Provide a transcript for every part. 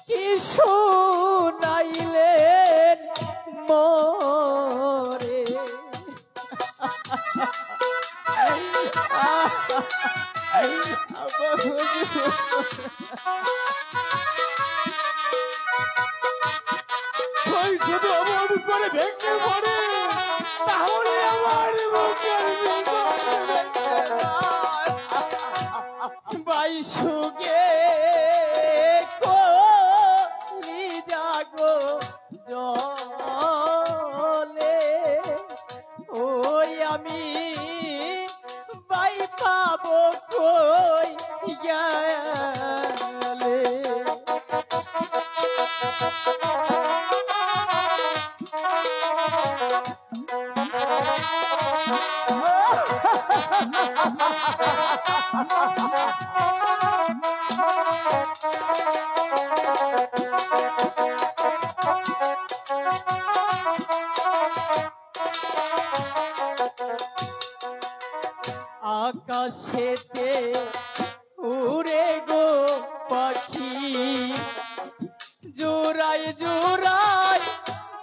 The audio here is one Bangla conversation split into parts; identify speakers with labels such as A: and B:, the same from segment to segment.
A: কি শুনাইলেন মোরে
B: শুধু আমার উপরে ভেঙে পড়ে তাহলে আমার
A: বাইশুগে কলি জাগো জলে ওই আমি বাই পাবো কই গেলে আকাশেতে উড়ে গো পাখি জোড়াই জোড়াই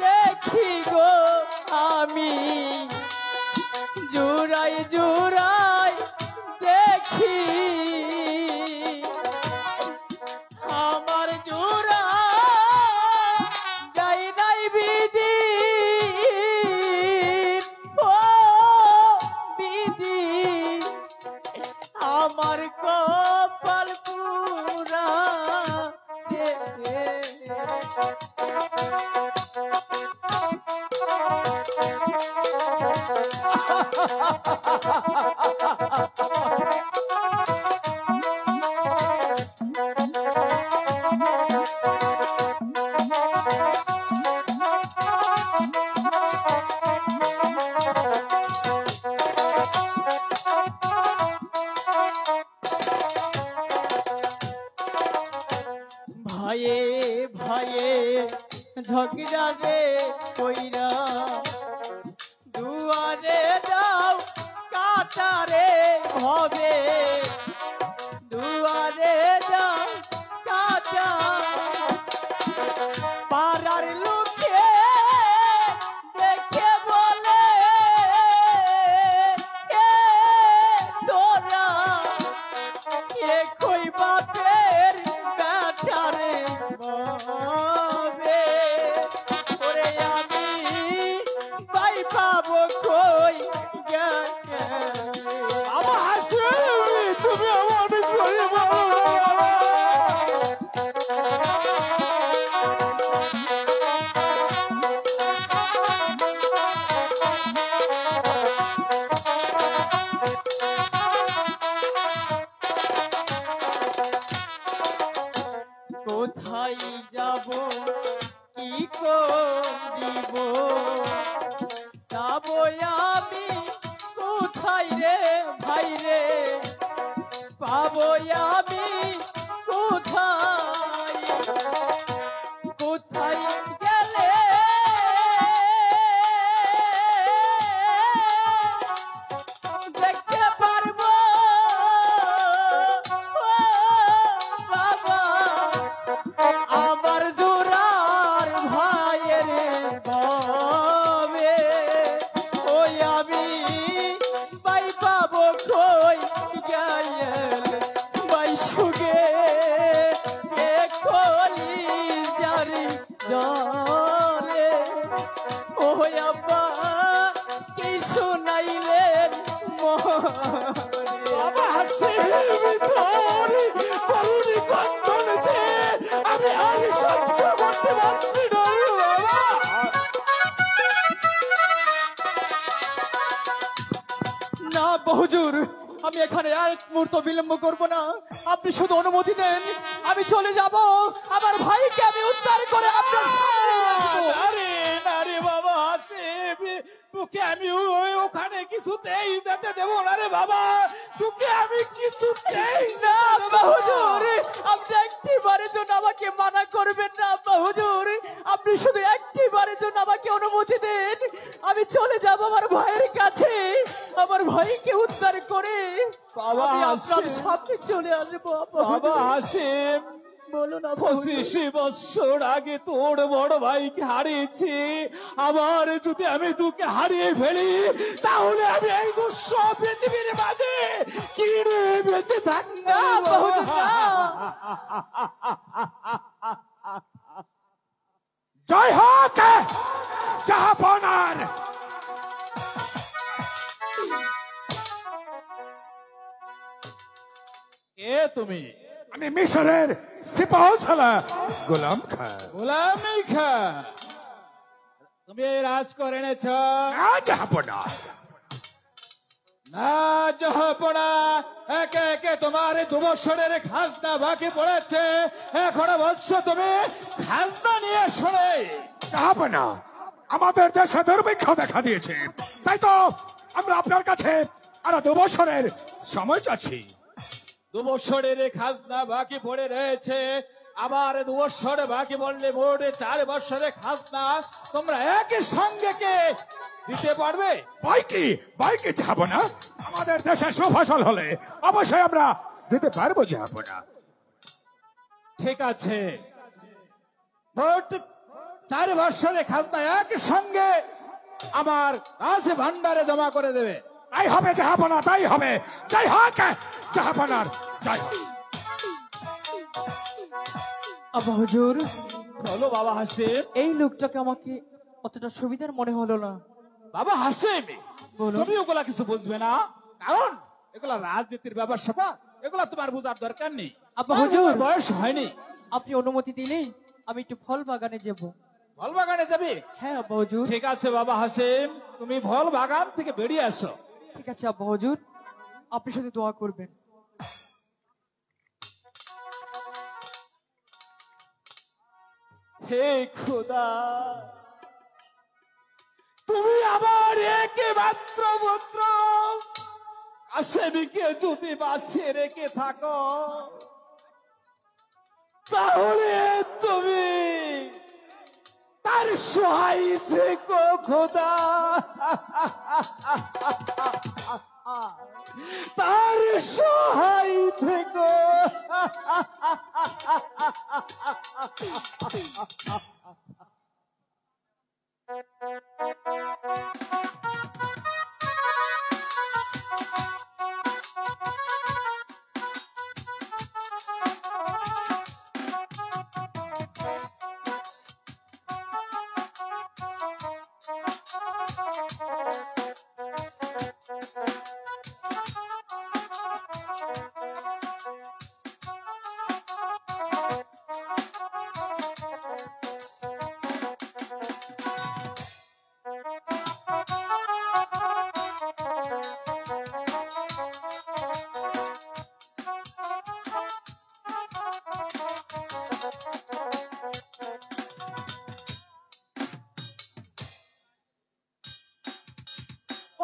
A: দেখি গো আমি জোড়াই জোড়াই দেখি আমার জোড়া যাই নাই বিধি ও বিধি আমার কপাল পুরা ভাইয়ে ভাইয়ে ঝগড়া রে কইরা দুয়ারে দাও কাটারে হবে দুয়ারে দাও কাটা পাড়ার লোকে দেখে বলে তোরা কে কই বাপের কাটারে হবে ওরে আমি পাই পাবো কই গেলে
B: আমার হাসি তুমি আমার করে
A: কোথায় যাব কি করিব যাব আমি কোথায় রে ভাই রে পাবো আমি কোথায় কোথায় গেলে দেখতে পারবো বাবা আমার জোড়ার ভাইয়ের বাবে ওই আমি বাই পাবো কই গেলে বাই সুগে কলি জারি জলে ওই আব্বা কি শুনাইলেন
B: বাবা হাসি তোরি করুণি কন্দনছে আমি আর সহ্য করতে পারছি না বাবা
A: না বহুজুর আমি এখানে আর এক মুহূর্ত বিলম্ব করব না আপনি শুধু অনুমতি দেন আমি চলে যাব আমার ভাইকে আমি উদ্ধার করে আপনার সামনে নিয়ে আসবো।
B: আরে না রে বাবা হাসি তোকে আমি ওখানে কিছুতেই যেতে দেবো না রে বাবা তোকে আমি কিছুতেই
A: না বহুজুর আপনি একটি বারের জন্য আমাকে মানা করবেন না বহুজুর আপনি শুধু একটি বারের জন্য আমাকে অনুমতি দেন আমি চলে যাব আমার ভাইয়ের কাছে আমার ভাইকে উদ্ধার করে
B: বাবা
A: আমি আপনার সামনে চলে আসবো
B: বাবা হাসিম
A: বলো না।
B: 25 বছর আগে তোর বড় ভাইকে হারিয়েছি, আবার যদি আমি তোকে হারিয়ে ফেলি তাহলে আমি এই দুঃস্ব পৃথিবীর মাঝে কি রে বেঁচে থাকি
A: না বাহুজুর না।
C: জয় হোক জাহাপনার।
B: কে তুমি?
C: আমি মিশরের সিপাহসালার গোলাম খাঁ।
B: গোলামি খা, তুমি এই রাজ করে এনেছ?
C: না জাহাপনার।
B: না জাহাপনা, একে একে তোমার 2 বছরের খাজনা বাকি পড়েছে, এখনো বলছো তুমি খাজনা নিয়ে শোনে।
C: জাহাপনা, আমাদের দেশে দুর্ভিক্ষ দেখা দিয়েছে, তাই তো আমরা আপনার কাছে আরো 2 বছরের সময় চাচ্ছি।
B: 2 বছরের খাজনা বাকি পড়ে রয়েছে, আবার 2 বছর বাকি বললে মোট 4 বছরের খাজনা তোমরা একই সঙ্গে কে দিতে পারবে?
C: বাইকে জাহাপনা, আমাদের দেশে সুফসল হলে অবশ্যই আমরা দিতে পারবো জাহাপনা।
B: ঠিক আছে, মোট 4 বছরের খাজনা একই সঙ্গে আমার রাজ ভান্ডারে জমা করে দেবে।
C: তাই হবে জাহাপনা, তাই হবে। জয় হোক জাহাপনার, জয় হোক।
A: আব্বা হুজুর,
B: বলো বাবা হাসিম।
A: এই লোকটাকে আমাকে অতটা সুবিধার মনে হলো না।
B: বাবা হাসিম,
A: বলুন।
B: তুমি ওগুলা কিছু বুঝবে না, কারণ এগুলা রাজনীতির ব্যাপার স্যাপার, এগুলা তোমার বোঝার দরকার নেই।
A: আব্বা
B: আর
A: হুজুর,
B: তোমার বয়স হয়নি।
A: আপনি অনুমতি দিলে আমি একটু ফল বাগানে যাব।
B: ফল বাগানে যাবে?
A: হ্যাঁ আব্বা হুজুর।
B: ঠিক আছে বাবা হাসিম, তুমি ফল বাগান থেকে বেরিয়ে আসো।
A: ঠিক আছে আব্বা হুজুর, আপনি শুধু দোয়া করবেন।
B: হে খোদা, তুমি আমার একমাত্র পুত্র হাসিমকে যদি বাঁচিয়ে রেখে থাকো, তাহলে তুমি তার সহায় থেকো খোদা, তার সহায় থেকো।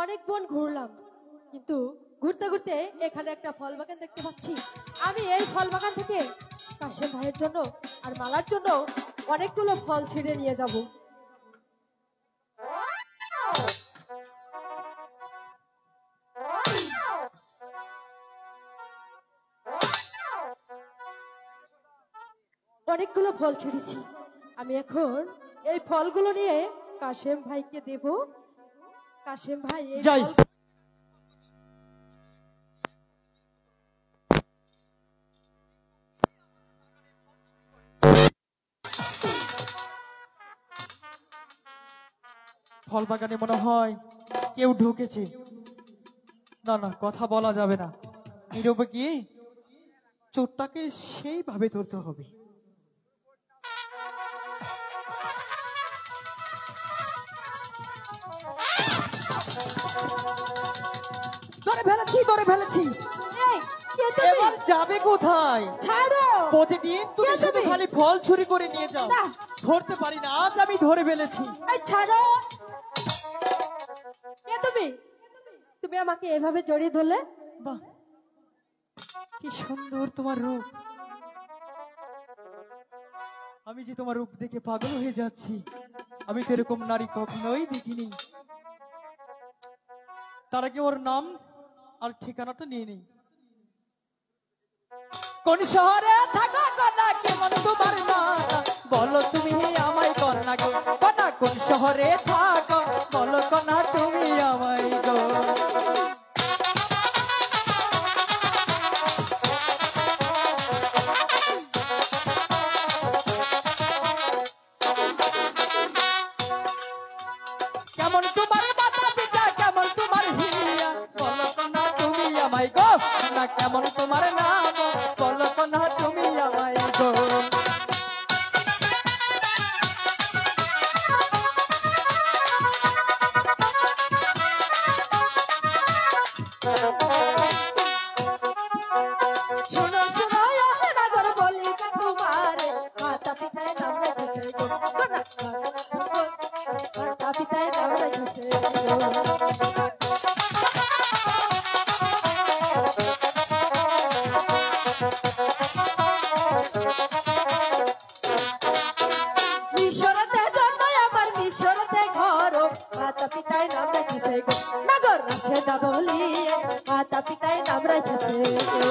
D: অনেক বন ঘুরলাম, কিন্তু ঘুরতে ঘুরতে এখানে একটা ফল বাগান দেখতে পাচ্ছি। আমি এই ফল বাগান থেকে কাশেম ভাইয়ের জন্য আর মালার জন্য অনেকগুলো ফল ছিঁড়ে নিয়ে যাব। অনেকগুলো ফল ছিঁড়েছি, আমি এখন এই ফলগুলো নিয়ে কাশেম ভাইকে দেব। কাশেম ভাই এই
A: যাই।
D: ফল-
A: ফল বাগানে মনে হয় কেউ ঢুকেছে। না না, কথা বলা যাবে না, নীরবে গিয়ে চোরটাকে সেইভাবে ধরতে হবে। ধরে ফেলেছি, ধরে ফেলেছি।
D: এই, কে তুমি?
A: এবার যাবে কোথায়?
D: ছাড়ো।
A: প্রতিদিন তুমি
D: কে
A: শুধু
D: তুমি?
A: খালি ফল চুরি করে নিয়ে যাও।
D: না।
A: ধরতে পারি না, আজ আমি ধরে ফেলেছি।
D: এই ছাড়ো। কে তুমি? তুমি আমাকে এভাবে জড়িয়ে ধরলে?
A: বাহ, কি সুন্দর তোমার রূপ। আমি যে তোমার রূপ দেখে পাগল হয়ে যাচ্ছি। আমি তো এরকম নারী কখনোই দেখিনি। তার আগে ওর নাম আর ঠিকানাটা নিয়ে নেই। কোন শহরে থাকা কথা কেমন শহরে থাকো বলো কন্যা তুমি আমায় গো কেমন তোমার মাতা পিতা কেমন তোমার হিয়া বলো কন্যা তুমি আমায় গো না কেমন তোমার নাম বলো কন্যা তুমি আমায় গো
D: শুনো শুনো নাগর বলি তোমার মাতা পিতার নাম রেখেছে গো মাতা পিতার নাম রেখেছে মিশরতে জন্ম আমার মিশরতে ঘর মাতা পিতার নাম রেখেছে গো নাগর রাশেদা বলি মাতা পিতার নাম রেখেছে গো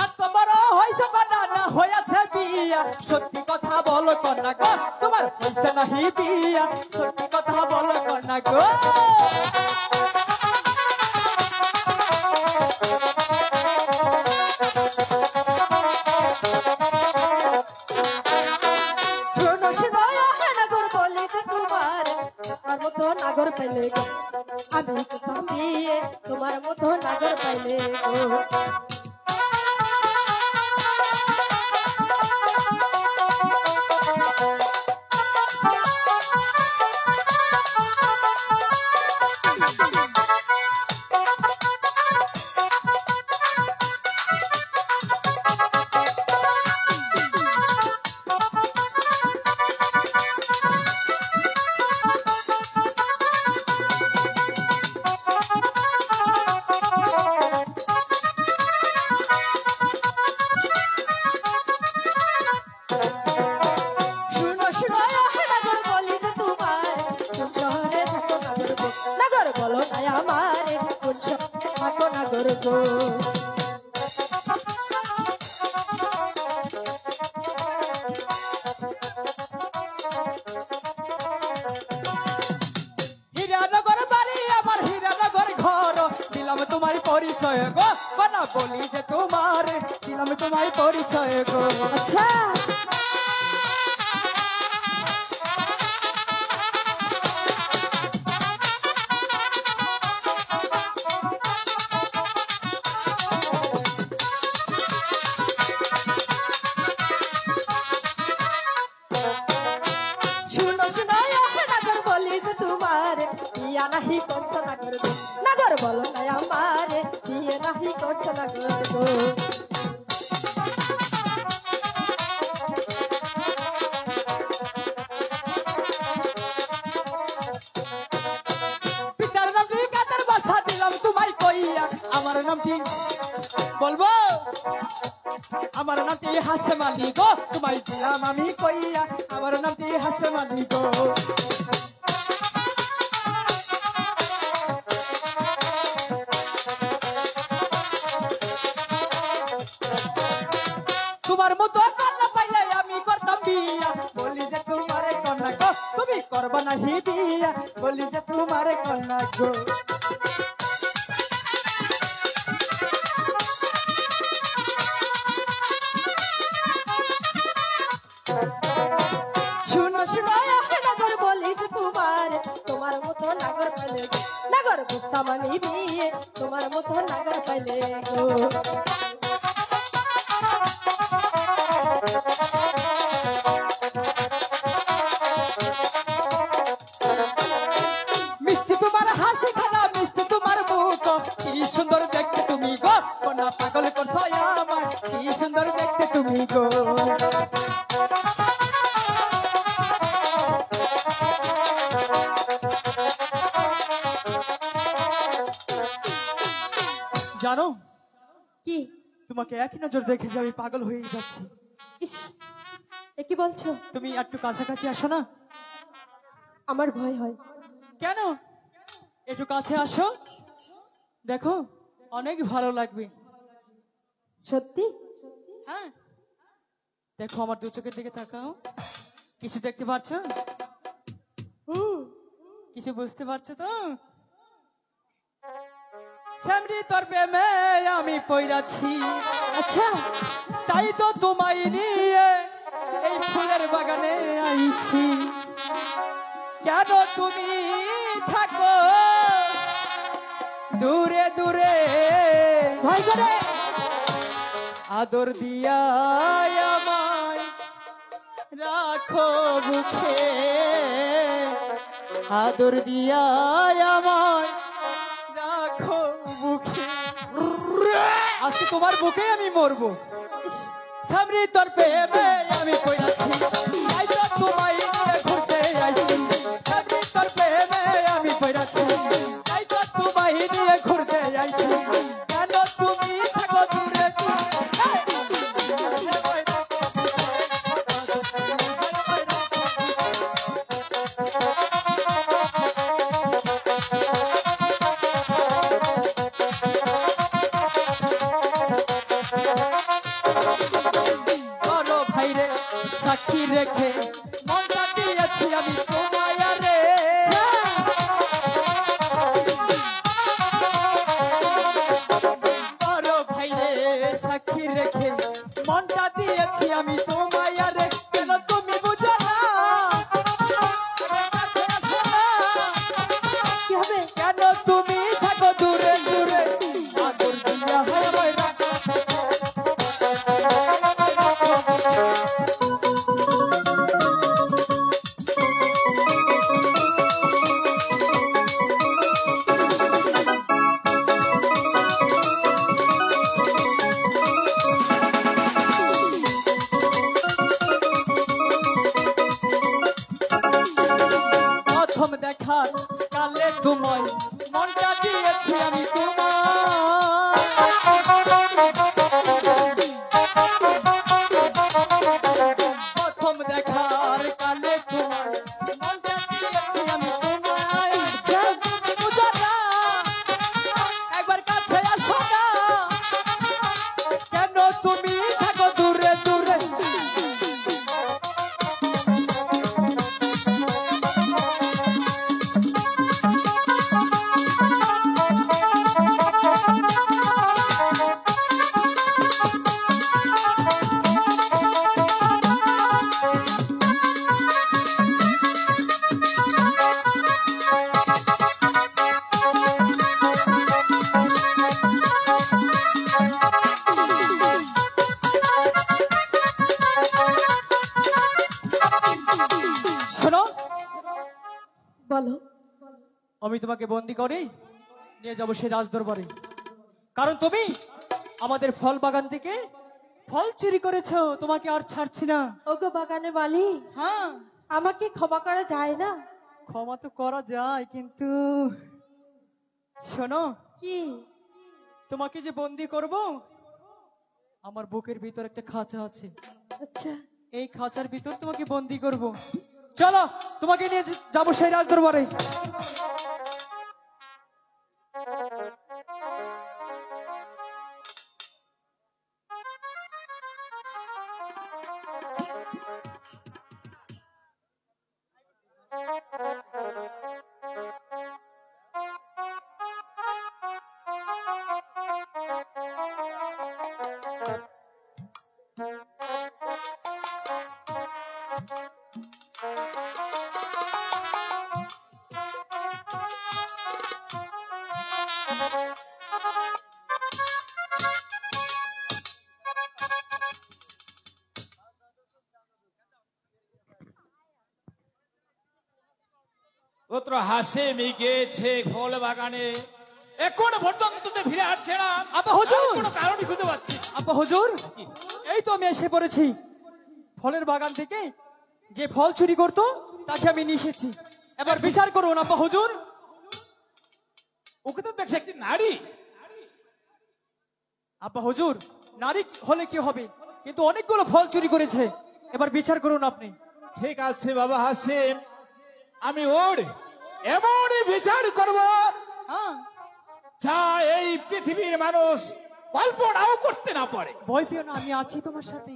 A: এত বড় হইছে কন্যা না হইয়াছে বিয়া সত্যি কথা বলো কন্যা গো তোমার হইছে নাহি বিয়া সত্যি কথা বলো কন্যা গো
D: শোনো শোনো নাগর বলি যে তোমার তোমার মতো নাগর পাইলে গো আমি কোথাও বিয়ে তোমার মতো নাগর পাইলে গো শুনো শুনো নাগর বলি যে তোমার কোন শহরে থাকো নাগর গো নাগর বলো না আমারে কোন শহরে থাকো নাগর গো
A: হীরানগর বাড়ি আমার হীরানগর ঘর দিলাম তোমায় পরিচয় গো কন্যা বলি যে তোমার দিলাম তোমায় পরিচয় গো
D: আচ্ছা শুনো শুনো নাগর বলি যে তোমার বিয়া নাহি করছো নাগর গো নাগর বলো না আমারে বিয়ে নাহি করছো নাগর গো
A: পিতার নাম কি কাদের বাসা দিলাম তোমায় কইয়া আমার নামটি বলবো আমার নামটি হাসেম আলী গো তোমায় দিলাম আমি কইয়া আমার নামটি হাসেম আলী গো তোমার মতো কন্যা পাইলে আমি করতাম বিয়া বলি যে তোমারে কন্যা গো তুমি করবা নাহি বিয়া বলি যে তোমারে কন্যা গো
D: শুনো শুনো নাগর বলি যে তোমার তোমার মতো নাগর পাইলে গো নাগর বুঝতাম আমি বিয়ে তোমার মতো নাগর পাইলে গো
A: মিষ্টি তোমার হাসি খানা মিষ্টি তোমার মুখ কি সুন্দর দেখতে তুমি গো কন্যা পাগল করছো আমার কি সুন্দর দেখতে তুমি গো জানো
D: কি?
A: তোমাকে একই নজর দেখে যে আমি পাগল হয়ে যাচ্ছি।
D: ইস, এ কি বলছো?
A: তুমি একটু কাছাকাছি আসো না।
D: আমার ভয় হয়।
A: কেন? একটু কাছে আসো, দেখো অনেক ভালো লাগবে।
D: সত্যি?
A: হ্যাঁ, দেখো আমার দু চোখের দিকে তাকাও। কিছু দেখতে পাচ্ছ?
D: হুম।
A: কিছু বুঝতে পারছো তো? সামনে তোর প্রেমে আমি পইরাছি,
D: আচ্ছা,
A: তাই তো তোমায় নিয়ে এই ফুলের বাগানে আইছি। কেন তুমি থাকো দূরে দূরে,
D: ভয় করে।
A: আদর দিয়া আমায় রাখো বুকে, আদর দিয়া আমায় রাখো বুকে। আজকে তোমার বুকে আমি মরবো। সামনে তোর প্রেমে আমি পড়াছি, তাই তো তোমায় নিয়ে ঘুরতে আইছি। সামনে তোর প্রেমে আমি পড়াছি, তাই তো তোমায় নিয়ে ঘুরতে আইছি। কেন তুমি থাকো দূরে সাক্ষী রেখে মনটা দিয়েছি আমি তোমায় রে। বড় ভাই রে সাক্ষী রেখে মনটা দিয়েছি আমি তোমায় রে। কেন তুমি বুঝো না?
D: কি হবে?
A: কেন তুমি থাকো দূরে দূরে, আদর দিয়া হয় আমায় রাখো। প্রথম দেখার কালে তোমায় মনটা দিয়েছি আমি প্রথম দেখার কালে তোমায় মনটা দিয়েছি আমি তোমায়। বুঝো না, একবার কাছে আসো না। কেন তুমি থাকো দূরে দূরে, শোনো,
D: বলো।
A: আমি তোমাকে বন্দি করে নিয়ে যাবো সেই রাজদরবারে, কারণ তুমি আমাদের ফল বাগান থেকে ফল চুরি করেছো। তোমাকে আর ছাড়ছি না।
D: ওগো বাগানে মালি,
A: হ্যাঁ,
D: আমাকে ক্ষমা করা যায় না?
A: ক্ষমা তো করা যায়, কিন্তু শোনো,
D: কি?
A: তোমাকে যে বন্দি করব, আমার বুকের ভিতর একটা খাঁচা আছে।
D: আচ্ছা,
A: এই খাঁচার ভিতর তোমাকে বন্দি করব। চলো, তোমাকে নিয়ে যাবো সেই রাজদরবারে।
B: ওত্র হাসে মিগেছে ফল বাগানে, এখন পর্যন্ত তো ফিরে আসছে না।
A: আব্বা হুজুর,
B: কোনো কারণই খুঁজে পাচ্ছি।
A: আব্বা হুজুর, এই তো আমি এসে পড়েছি। ফলের বাগান থেকে যে ফল চুরি করতো তাকে আমি নিয়ে এসেছি। এবার বিচার করুন আব্বা হুজুর।
B: ওকে তো দেখছে একটি নারী।
A: আব্বা হুজুর, নারী হলে কি হবে, কিন্তু অনেকগুলো ফল চুরি করেছে, এবার বিচার করুন আপনি।
B: ঠিক আছে বাবা হাসিম, আমি ওর এমনই বিচার করব
A: হ্যাঁ,
B: যা এই পৃথিবীর মানুষ কল্পনাও করতে না পারে।
A: ভয় পেও না, আমি আছি তোমার সাথে।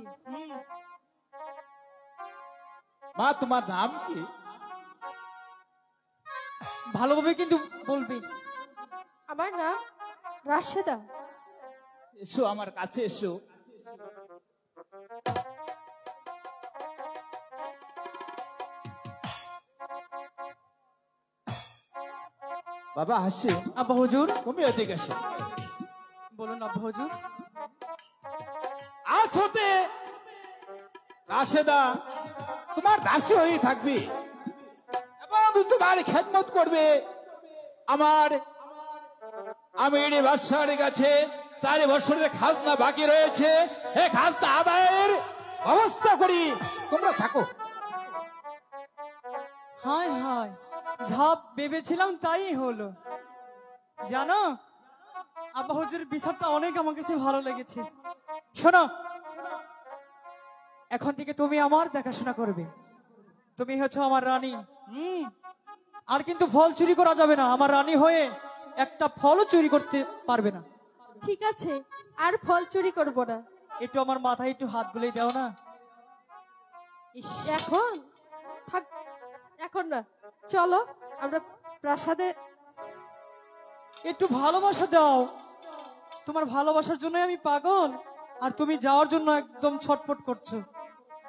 B: মা, তোমার নাম কি?
A: ভালোভাবে কিন্তু বলবি।
D: আমার নাম রাশেদা।
B: এসো আমার কাছে এসো। বাবা হাসিম,
A: আব্বা হুজুর,
B: তুমি এদিকে এসো।
A: বলুন আব্বা হুজুর।
B: আজ হতে রাশেদা তোমার দাসী হয়ে থাকবে এবং তোমার খেদমত করবে। আমার আমির বাদশার কাছে 4 বছরের খাজনা বাকি রয়েছে, এই খাজনা আদায়ের ব্যবস্থা করি, তোমরা থাকো।
A: হায় হায়, যা ভেবেছিলাম তাই হলো। জানো আব্বা হুজুরের বিচারটা অনেক আমার কাছে ভালো লেগেছে। শোনো, এখন থেকে তুমি আমার দেখাশোনা করবে, তুমি হচ্ছে আমার রানী। আর কিন্তু ফল চুরি করা যাবে না, আমার রানী হয়ে একটা ফলও চুরি করতে পারবে না।
D: ঠিক আছে, আর ফল চুরি করব না।
A: একটু আমার মাথায় একটু হাত বুলিয়ে দাও না।
D: এখন থাক, এখন না, চলো আমরা প্রাসাদে।
A: একটু ভালোবাসা দাও, তোমার ভালোবাসার জন্য আমি পাগল, আর তুমি যাওয়ার জন্য একদম ছটফট করছো।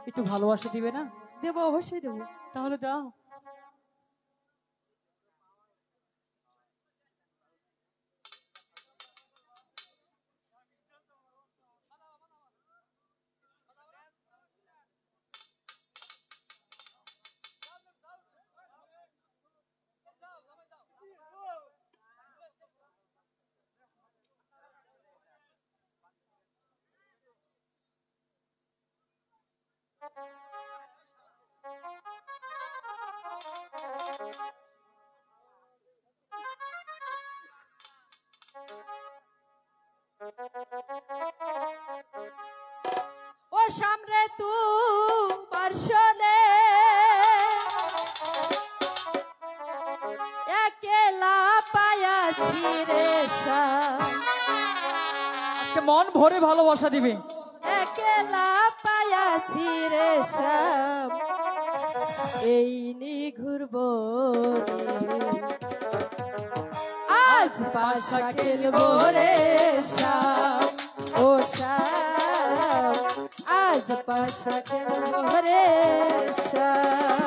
A: একটু ভালোবাসা দিবে না?
D: দেবো, অবশ্যই দেবো।
A: তাহলে দাও।
D: ও সামনে তু পার্শনে একেলা পায়াছি রে শাম,
A: আজকে মন ভরে ভালোবাসা দিবে।
D: একেলা পায়াছি রে শাম, এই নিঘুর বনে আজ পাশা খেলবো রে শাম, ও শাম, আজ পাশা খেলবো রে শাম।